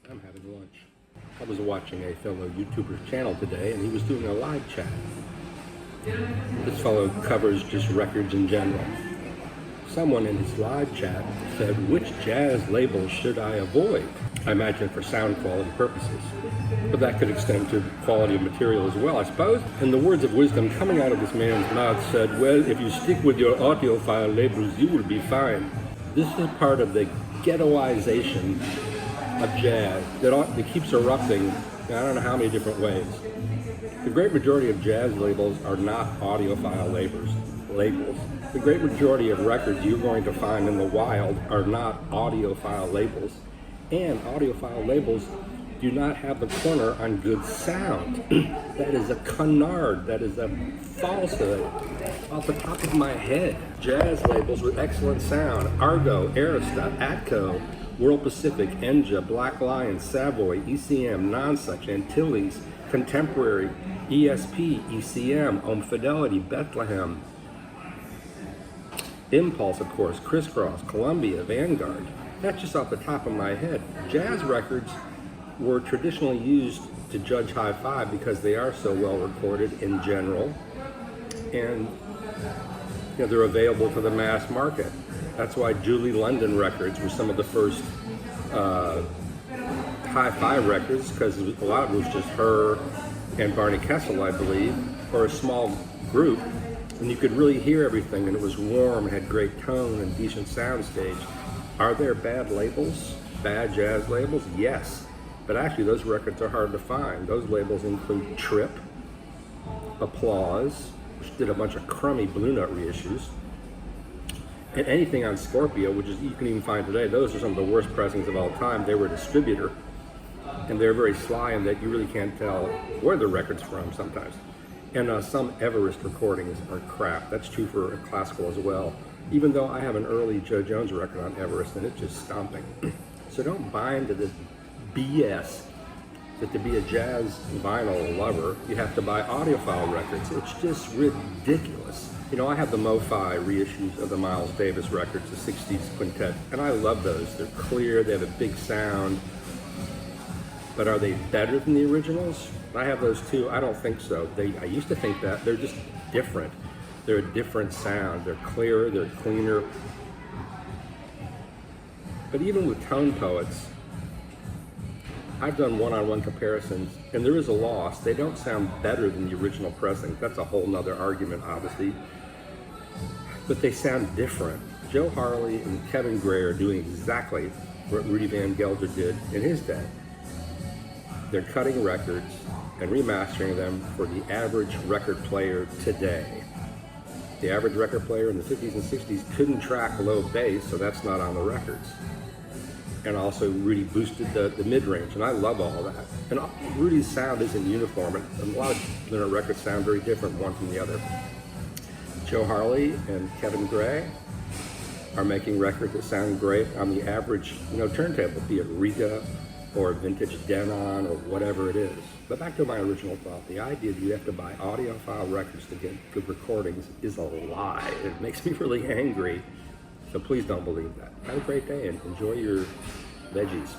I'm having lunch. I was watching a fellow YouTuber's channel today, and he was doing a live chat. This fellow covers just records in general. Someone in his live chat said, which jazz labels should I avoid? I imagine for sound quality purposes. But that could extend to quality of material as well, I suppose. And the words of wisdom coming out of this man's mouth said, well, if you stick with your audiophile labels, you will be fine. This is part of the ghettoization of jazz that keeps erupting I don't know how many different ways. The great majority of jazz labels are not audiophile labels. The great majority of records you're going to find in the wild are not audiophile labels. And audiophile labels do not have the corner on good sound. That is a canard. That is a falsehood. Off the top of my head, jazz labels with excellent sound: Argo, Arista, Atco, World Pacific, Enja, Black Lion, Savoy, ECM, Nonsuch, Antilles, Contemporary, ESP, ECM, Om Fidelity, Bethlehem, Impulse, of course, Crisscross, Columbia, Vanguard. That's just off the top of my head. Jazz records were traditionally used to judge hi-fi because they are so well recorded in general, and they're available to the mass market. That's why Julie London records were some of the first hi-fi records, because a lot of it was just her and Barney Kessel, I believe, or a small group, and you could really hear everything, and it was warm, and had great tone and decent soundstage. Are there bad labels, bad jazz labels? Yes, but actually those records are hard to find. Those labels include Trip, Applause, which did a bunch of crummy Blue Note reissues, and anything on Scorpio, which is you can even find today. Those are some of the worst pressings of all time. They were a distributor, and they're very sly in that you really can't tell where the record's from sometimes. And some Everest recordings are crap. That's true for classical as well. Even though I have an early Joe Jones record on Everest, and it's just stomping. So don't buy into this BS that to be a jazz vinyl lover, you have to buy audiophile records. It's just ridiculous. I have the Mo-Fi reissues of the Miles Davis records, the 60s quintet, and I love those. They're clear, they have a big sound, but are they better than the originals? I have those too. I don't think so. I used to think that. They're just different. They're a different sound. They're clearer, they're cleaner. But even with Tone Poets, I've done one-on-one comparisons, and there is a loss. They don't sound better than the original pressing. That's a whole nother argument, obviously. But they sound different. Joe Harley and Kevin Gray are doing exactly what Rudy Van Gelder did in his day. They're cutting records and remastering them for the average record player today. The average record player in the 50s and 60s couldn't track low bass, so that's not on the records. And also Rudy boosted the mid-range, and I love all that. And Rudy's sound isn't uniform, and a lot of their records sound very different one from the other. Joe Harley and Kevin Gray are making records that sound great on the average turntable, be it Riga or vintage Denon or whatever it is. But back to my original thought, the idea that you have to buy audiophile records to get good recordings is a lie. It makes me really angry. So please don't believe that. Have a great day and enjoy your veggies.